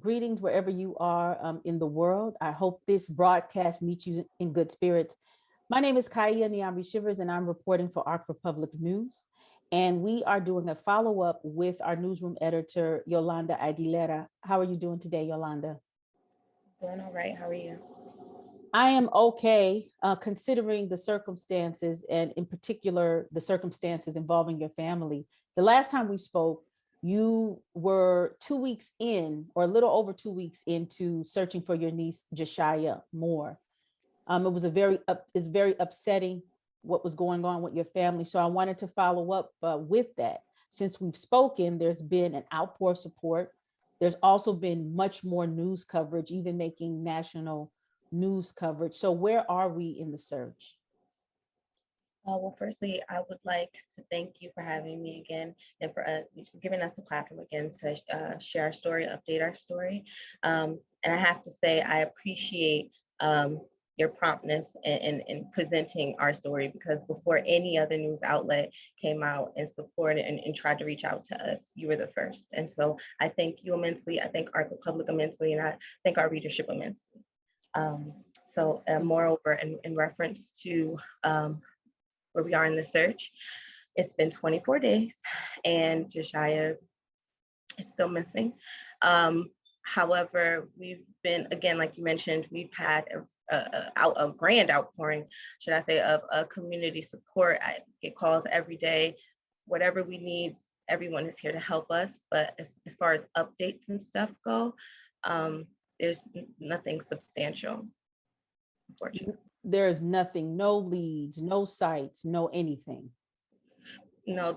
Greetings wherever you are in the world. I hope this broadcast meets you in good spirits. My name is Kaya Niambi Shivers, and I'm reporting for Ark Republic News. And we are doing a follow-up with our newsroom editor, Yolanda Aguilera. How are you doing today, Yolanda? Doing all right. How are you? I am okay, considering the circumstances, and in particular, the circumstances involving your family. The last time we spoke, you were 2 weeks in, or a little over 2 weeks into searching for your niece, JaShyah Moore. It was it's very upsetting what was going on with your family. So I wanted to follow up with that. Since we've spoken, there's been an outpour of support. There's also been much more news coverage, even making national news coverage. So where are we in the search? Well, firstly, I would like to thank you for having me again and for giving us the platform again to share our story, update our story. And I have to say, I appreciate your promptness in presenting our story, because before any other news outlet came out and supported and tried to reach out to us, you were the first. And so I thank you immensely. I thank Ark Republic immensely, and I thank our readership immensely. Moreover, in reference to where we are in the search, it's been 24 days and JaShyah is still missing. However, we've been, again, like you mentioned, we've had a grand outpouring, should I say, of community support. I get calls every day. Whatever we need, everyone is here to help us. But as far as updates and stuff go, there's nothing substantial, unfortunately. There's nothing, no leads, no sites, no anything. No,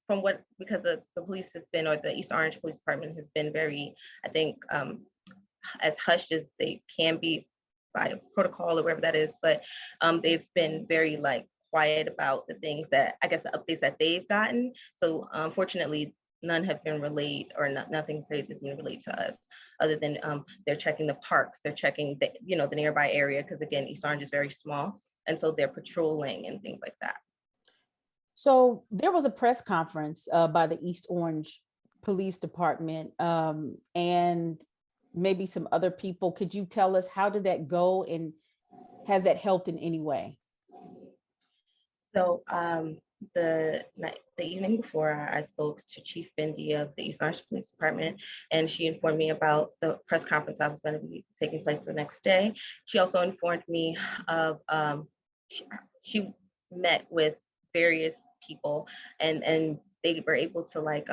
from what, because the police have been, or the East Orange Police Department has been very, I think, as hushed as they can be by protocol or whatever that is, but they've been very quiet about the things that, I guess, the updates that they've gotten. So unfortunately, none have been relayed, or nothing crazy has been relayed to us, other than they're checking the parks, they're checking the nearby area, because again, East Orange is very small, and so they're patrolling and things like that. So there was a press conference by the East Orange Police Department and maybe some other people. Could you tell us, how did that go, and has that helped in any way? So the evening before, I spoke to Chief Bindi of the East Orange Police Department, and she informed me about the press conference that was going to be taking place the next day. She also informed me of she met with various people, and they were able to I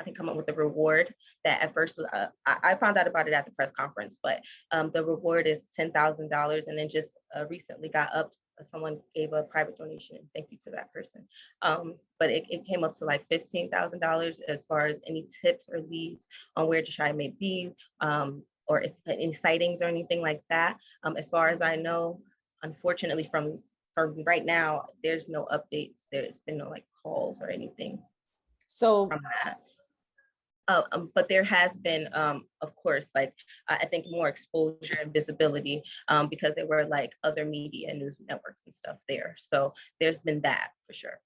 think come up with a reward that at first was I found out about it at the press conference, but the reward is $10,000, and then just recently got up. Someone gave a private donation, and thank you to that person. But it came up to $15,000 as far as any tips or leads on where JaShyah may be, or if any sightings or anything like that. As far as I know, unfortunately, from right now, there's no updates. There's been no calls or anything. So from that. But there has been, of course, I think more exposure and visibility, because there were other media and news networks and stuff there. So there's been that for sure.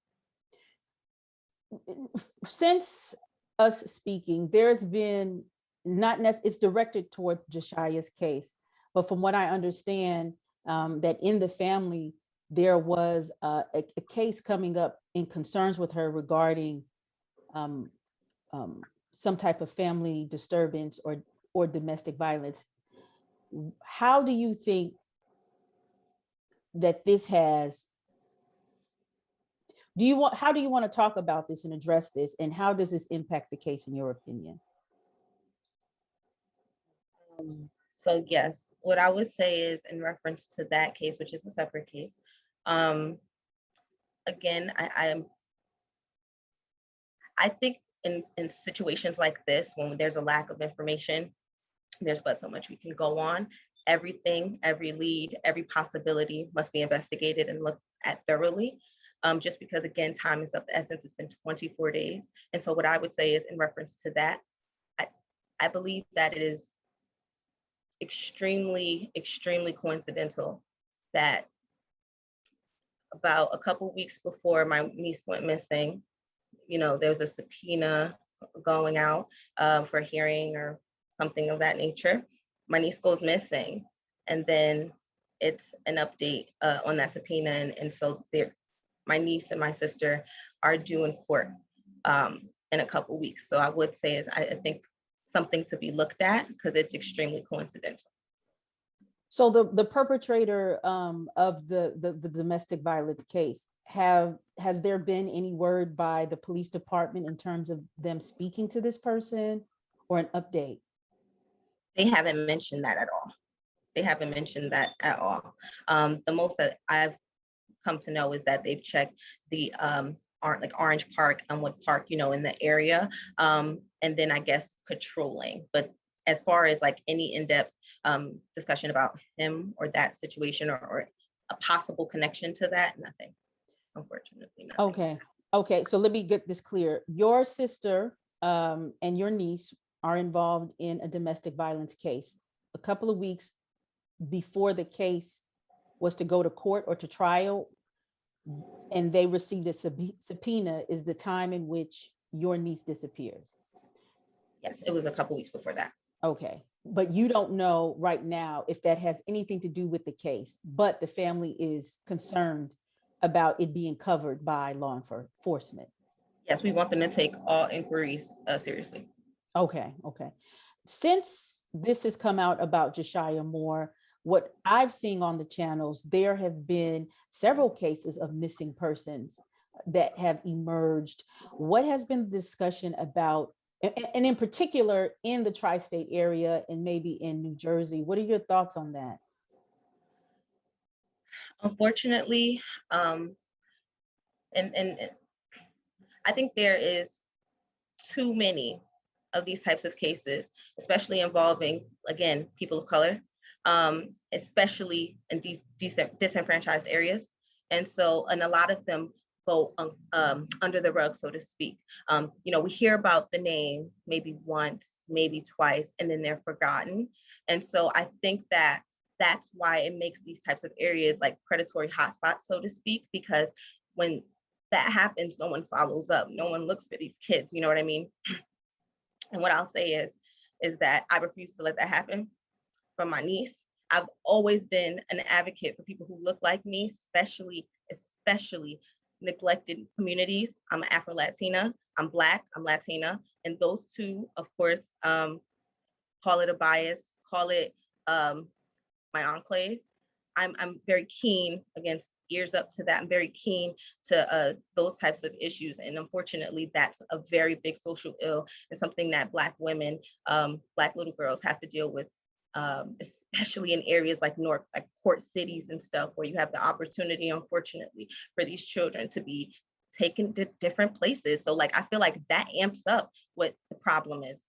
Since us speaking, there's been it's directed toward JaShyah's case, but from what I understand, that in the family, there was a case coming up in concerns with her regarding some type of family disturbance or domestic violence. How do you think that this has, how do you want to talk about this and address this, and how does this impact the case in your opinion? So yes, what I would say is, in reference to that case, which is a separate case, again, I think in situations like this, when there's a lack of information, there's but so much we can go on. Everything, every lead, every possibility must be investigated and looked at thoroughly. Just because, again, time is of the essence. It's been 24 days. And so what I would say is, in reference to that, I believe that it is extremely, extremely coincidental that about a couple weeks before my niece went missing, there was a subpoena going out for hearing or something of that nature. My niece goes missing, and then it's an update on that subpoena, and so my niece and my sister are due in court in a couple weeks. So I would say I think something to be looked at because it's extremely coincidental. So the perpetrator of the domestic violence case, has there been any word by the police department in terms of them speaking to this person or an update? They haven't mentioned that at all. They haven't mentioned that at all. The most that I've come to know is that they've checked the like Orange Park, Elmwood Park, you know, in the area, and then I guess patrolling. But as far as like any in-depth discussion about him or that situation or a possible connection to that, nothing. Unfortunately, nothing. Okay. So let me get this clear. Your sister and your niece are involved in a domestic violence case. A couple of weeks before the case was to go to court or to trial, and they received a subpoena, is the time in which your niece disappears. Yes, it was a couple weeks before that. Okay, but you don't know right now if that has anything to do with the case, but the family is concerned about it being covered by law enforcement. Yes, we want them to take all inquiries seriously. Okay. Since this has come out about JaShyah Moore, what I've seen on the channels, there have been several cases of missing persons that have emerged. What has been the discussion about, and in particular in the tri-state area and maybe in New Jersey? What are your thoughts on that? Unfortunately, and I think there is too many of these types of cases, especially involving, again, people of color, especially in these disenfranchised areas. And a lot of them go under the rug, so to speak. You know, we hear about the name maybe once, maybe twice, and then they're forgotten. And so I think that that's why it makes these types of areas like predatory hotspots, so to speak, because when that happens, no one follows up, no one looks for these kids, you know what I mean? And what I'll say is that I refuse to let that happen for my niece. I've always been an advocate for people who look like me, especially neglected communities. I'm Afro-Latina, I'm Black, I'm Latina, and those two, of course, call it a bias, call it my enclave. I'm very keen, against ears up to that. I'm very keen to those types of issues. And unfortunately, that's a very big social ill and something that Black women, Black little girls have to deal with, especially in areas like port cities and stuff, where you have the opportunity, unfortunately, for these children to be taken to different places. So like, I feel like that amps up what the problem is.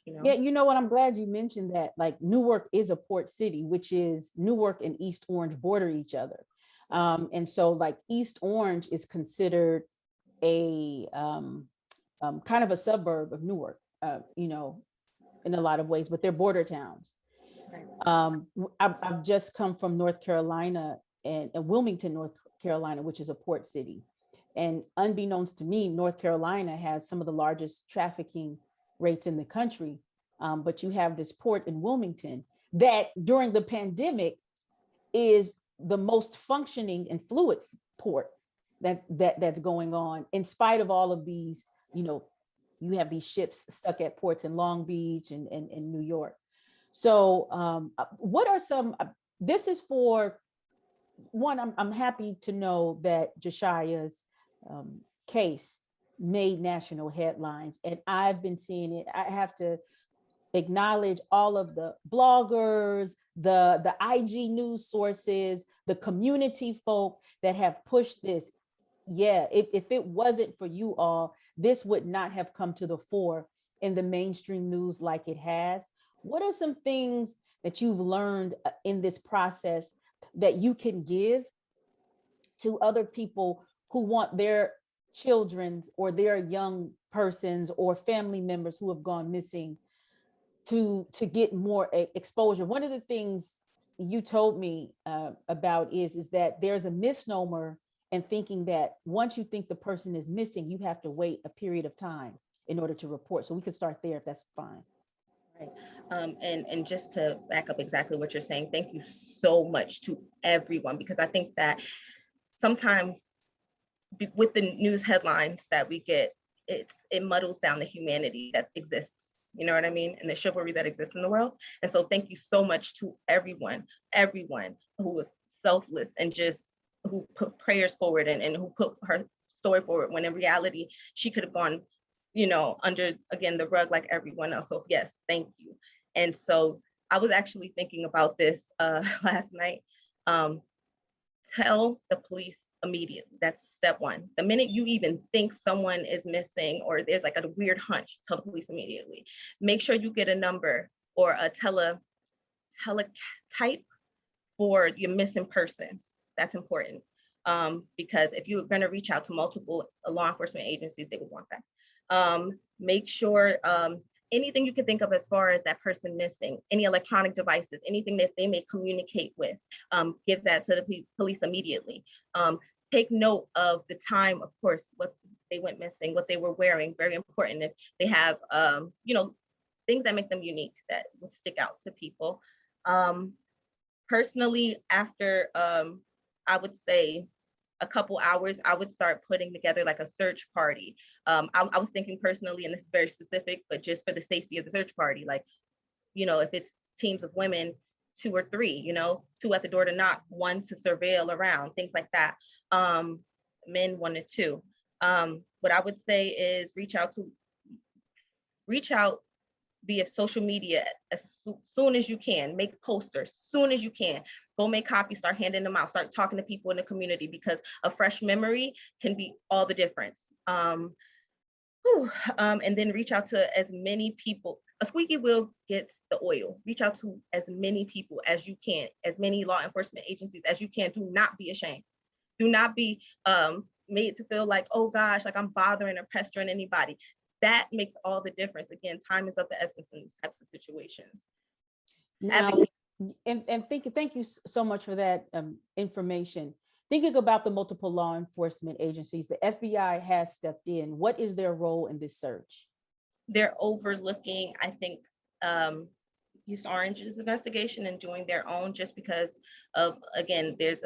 You know? Yeah, you know what? I'm glad you mentioned that. Like Newark is a port city, which is Newark and East Orange border each other. And so like East Orange is considered a kind of a suburb of Newark, you know, in a lot of ways, but they're border towns. I've just come from North Carolina and Wilmington, North Carolina, which is a port city. And unbeknownst to me, North Carolina has some of the largest trafficking rates in the country. But you have this port in Wilmington that during the pandemic is the most functioning and fluid port that's going on, in spite of all of these, you know, you have these ships stuck at ports in Long Beach and New York. So what are some, this is for one, I'm happy to know that JaShyah's case made national headlines, and I've been seeing it. I have to acknowledge all of the bloggers, the IG news sources, the community folk that have pushed this. Yeah, if it wasn't for you all, this would not have come to the fore in the mainstream news like it has. What are some things that you've learned in this process that you can give to other people who want their children or their young persons or family members who have gone missing to get more exposure? One of the things you told me about is that there's a misnomer in thinking that once you think the person is missing, you have to wait a period of time in order to report. So we could start there if that's fine. And just to back up exactly what you're saying, thank you so much to everyone, because I think that sometimes with the news headlines that we get, it muddles down the humanity that exists. You know what I mean? And the chivalry that exists in the world. And so thank you so much to everyone who was selfless and just who put prayers forward and who put her story forward, when in reality, she could have gone, under, again, the rug like everyone else. So yes, thank you. And so I was actually thinking about this last night. Tell the police immediately. That's step one. The minute you even think someone is missing or there's like a weird hunch, tell the police immediately. Make sure you get a number or a teletype for your missing persons. That's important. Because if you're going to reach out to multiple law enforcement agencies, they would want that. Make sure anything you can think of as far as that person missing, any electronic devices, anything that they may communicate with, give that to the police immediately. Take note of the time, of course, what they went missing, what they were wearing, very important. If they have, things that make them unique that would stick out to people. Personally, after, I would say, a couple hours, I would start putting together like a search party. I was thinking personally, and this is very specific, but just for the safety of the search party, like, if it's teams of women, 2 or 3, 2 at the door to knock, 1 to surveil around, things like that. Men 1 to 2. What I would say is reach out via social media as soon as you can. Make posters soon as you can. Go make copies, start handing them out, start talking to people in the community, because a fresh memory can be all the difference. And then reach out to as many people. A squeaky wheel gets the oil. Reach out to as many people as you can, as many law enforcement agencies as you can. Do not be ashamed. Do not be made to feel like, oh gosh, like I'm bothering or pestering anybody. That makes all the difference. Again, time is of the essence in these types of situations. Now, and thank you so much for that information. Thinking about the multiple law enforcement agencies, the FBI has stepped in. What is their role in this search? They're overlooking, I think, East Orange's investigation and doing their own, just because of, again, there's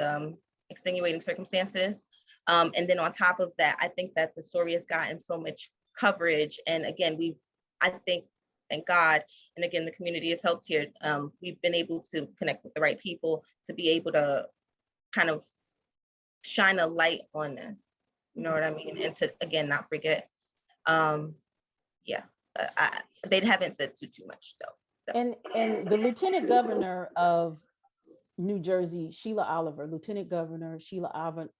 extenuating circumstances. And then on top of that, I think that the story has gotten so much coverage. And again, I think, thank God, and again, the community has helped here. We've been able to connect with the right people to be able to kind of shine a light on this. You know what I mean? And to, again, not forget. They haven't said too much though. So. And the Lieutenant Governor of New Jersey, Lieutenant Governor Sheila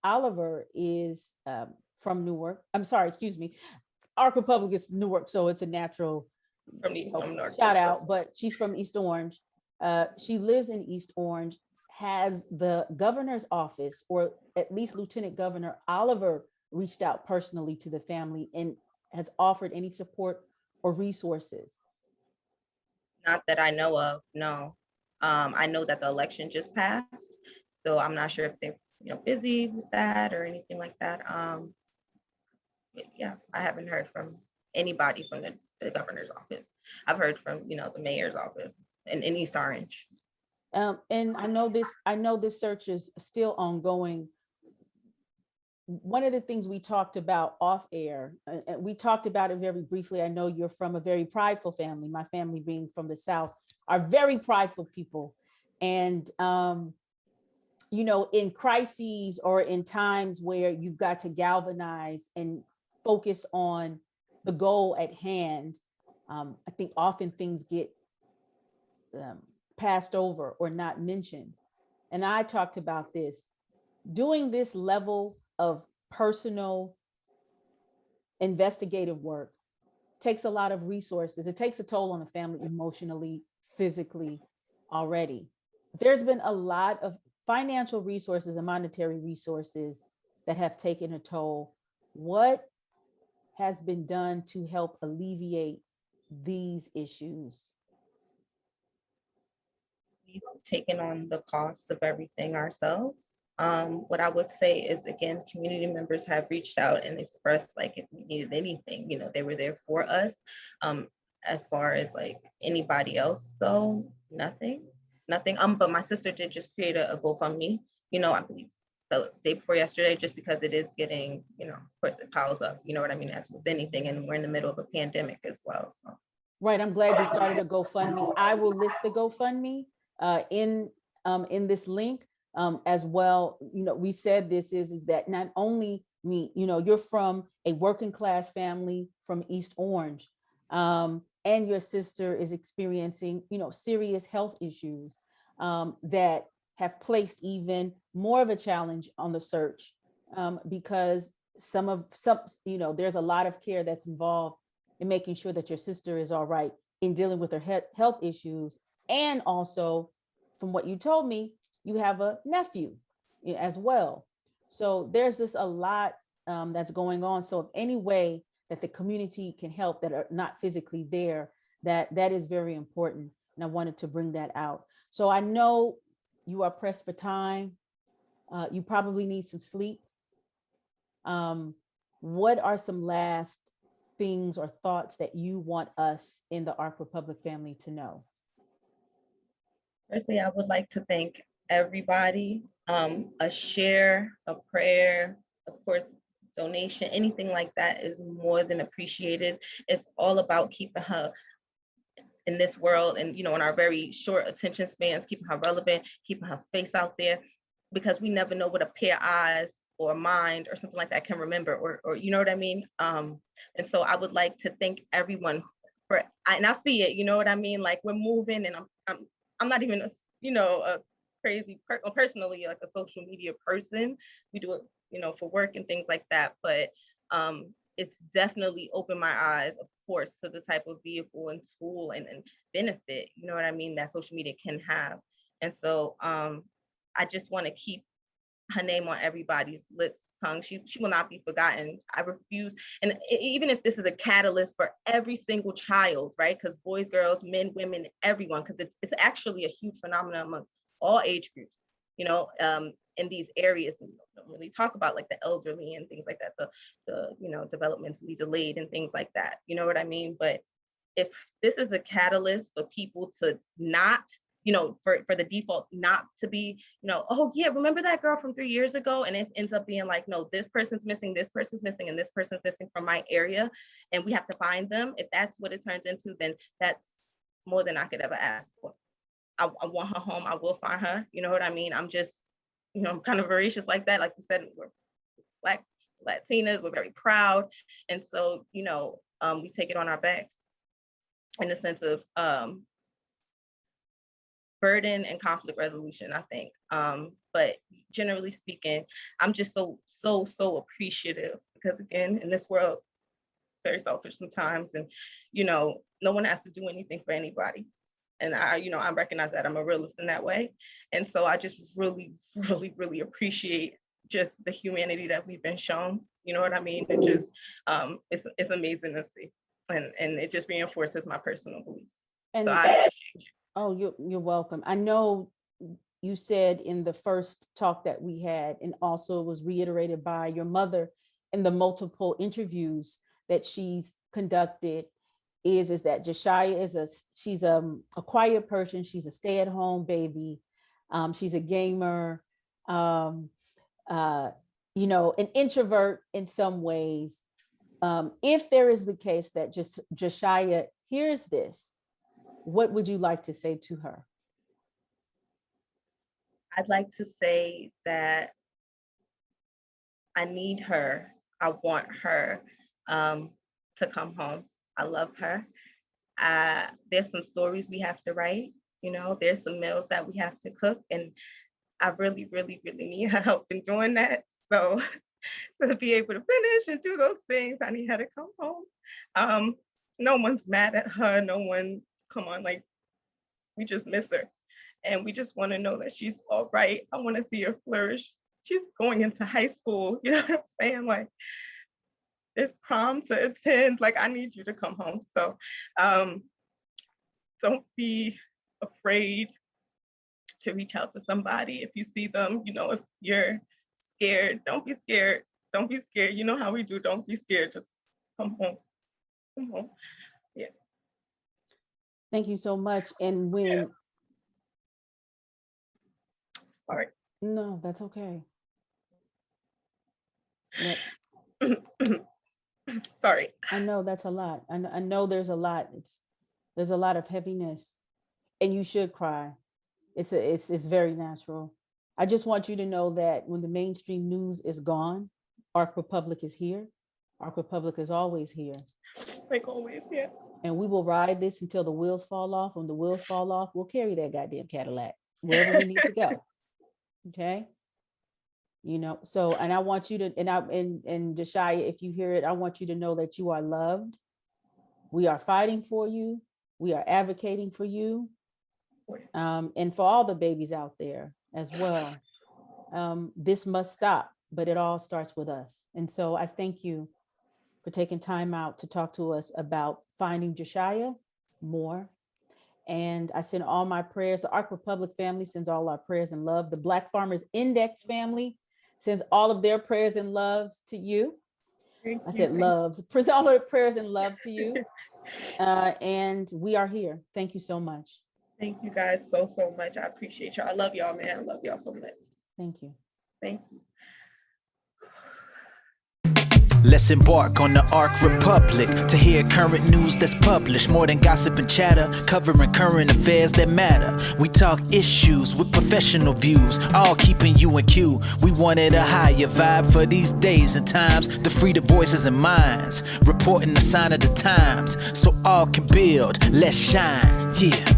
Oliver is from Newark. I'm sorry, excuse me. Ark Republic is Newark, so it's a natural shout out, but she's from East Orange. She lives in East Orange. Has the governor's office, or at least Lieutenant Governor Oliver, reached out personally to the family and has offered any support or resources? Not that I know of, no. I know that the election just passed, so I'm not sure if they're busy with that or anything like that. Yeah, I haven't heard from anybody from the governor's office. I've heard from the mayor's office in East Orange. And I know this search is still ongoing. One of the things we talked about off air, and we talked about it very briefly. I know you're from a very prideful family. My family, being from the South, are very prideful people. And, in crises or in times where you've got to galvanize and focus on the goal at hand, I think often things get passed over or not mentioned. And I talked about this, doing this level of personal investigative work takes a lot of resources. It takes a toll on the family emotionally, physically already. There's been a lot of financial resources and monetary resources that have taken a toll. What has been done to help alleviate these issues? We've taken on the costs of everything ourselves. What I would say is, again, community members have reached out and expressed, like, if we needed anything, they were there for us. as far as like anybody else though, nothing. But my sister did just create a GoFundMe, I believe the day before yesterday, just because it is getting, of course it piles up, you know what I mean, as with anything, and we're in the middle of a pandemic as well. So. Right, I'm glad you started a GoFundMe. I will list the GoFundMe in this link as well. We said this is that not only me, you're from a working class family from East Orange, and your sister is experiencing, serious health issues that have placed even more of a challenge on the search because there's a lot of care that's involved in making sure that your sister is all right in dealing with her health issues. And also, from what you told me, you have a nephew as well. So there's just a lot that's going on. So if any way that the community can help that are not physically there, that is very important. And I wanted to bring that out. So I know you are pressed for time. You probably need some sleep. What are some last things or thoughts that you want us in the Ark Republic family to know? Firstly, I would like to thank everybody. A share, a prayer, of course, donation, anything like that is more than appreciated. It's all about keeping her in this world and, in our very short attention spans, keeping her relevant, keeping her face out there, because we never know what a pair of eyes or mind or something like that can remember, or you know what I mean? And so I would like to thank everyone and I see it, you know what I mean? Like we're moving, and I'm not even a crazy personally like a social media person. We do it, for work and things like that. But it's definitely opened my eyes, of course, to the type of vehicle and tool and benefit, you know what I mean, that social media can have. And so I just want to keep her name on everybody's lips, tongue. She will not be forgotten. I refuse. And even if this is a catalyst for every single child, right? Because boys, girls, men, women, everyone, because it's actually a huge phenomenon amongst all age groups, in these areas. And don't really talk about like the elderly and things like that, the developmentally delayed and things like that. You know what I mean? But if this is a catalyst for people to not, for the default not to be, oh yeah, remember that girl from 3 years ago? And it ends up being like, no, this person's missing, and this person's missing from my area, and we have to find them. If that's what it turns into, then that's more than I could ever ask for. I want her home. I will find her. You know what I mean? I'm just, I'm kind of voracious like that. Like you said, we're Black Latinas, we're very proud. And so, we take it on our backs in the sense of burden and conflict resolution, I think. But generally speaking, I'm just so appreciative, because again, in this world, very selfish sometimes, and no one has to do anything for anybody. And I recognize that I'm a realist in that way. And so I just really, really, really appreciate just the humanity that we've been shown. You know what I mean? And just it's amazing to see. And it just reinforces my personal beliefs. And so I appreciate you. Oh, you're welcome. I know you said in the first talk that we had, and also was reiterated by your mother in the multiple interviews that she's conducted, is that JaShyah she's a quiet person. She's a stay-at-home baby. She's a gamer, an introvert in some ways. If there is the case that JaShyah hears this, what would you like to say to her? I'd like to say that I need her. I want her to come home. I love her. There's some stories we have to write. There's some meals that we have to cook, and I really, really, really need her help in doing that. So to be able to finish and do those things, I need her to come home. No one's mad at her. No one, come on, like, we just miss her. And we just want to know that she's all right. I want to see her flourish. She's going into high school. You know what I'm saying? Like, there's prom to attend. Like, I need you to come home. So don't be afraid to reach out to somebody if you see them. If you're scared, don't be scared. Don't be scared. You know how we do. Don't be scared. Just come home. Come home. Yeah. Thank you so much. And when, Sorry. no, that's okay. That, Sorry. I know that's a lot. I know there's a lot. There's a lot of heaviness, and you should cry. It's very natural. I just want you to know that when the mainstream news is gone, Ark Republic is here. Ark Republic is always here. Like always, yeah. And we will ride this until the wheels fall off. When the wheels fall off, we'll carry that goddamn Cadillac wherever we need to go. Okay. You know, so, and I want you to, and JaShyah, if you hear it, I want you to know that you are loved. We are fighting for you. We are advocating for you. And for all the babies out there as well. This must stop, but it all starts with us. And so I thank you for taking time out to talk to us about finding JaShyah Moore. And I send all my prayers. The Ark Republic family sends all our prayers and love. The Black Farmers Index family sends all of their prayers and loves to you. I said loves, present all of their prayers and love to you. And we are here. Thank you so much. Thank you guys so much. I appreciate y'all. I love y'all, man. I love y'all so much. Thank you. Thank you. Let's embark on the Ark Republic to hear current news that's published. More than gossip and chatter, covering current affairs that matter. We talk issues with professional views, all keeping you in queue. We wanted a higher vibe for these days and times, to free the voices and minds, reporting the sign of the times, so all can build. Let's shine, yeah.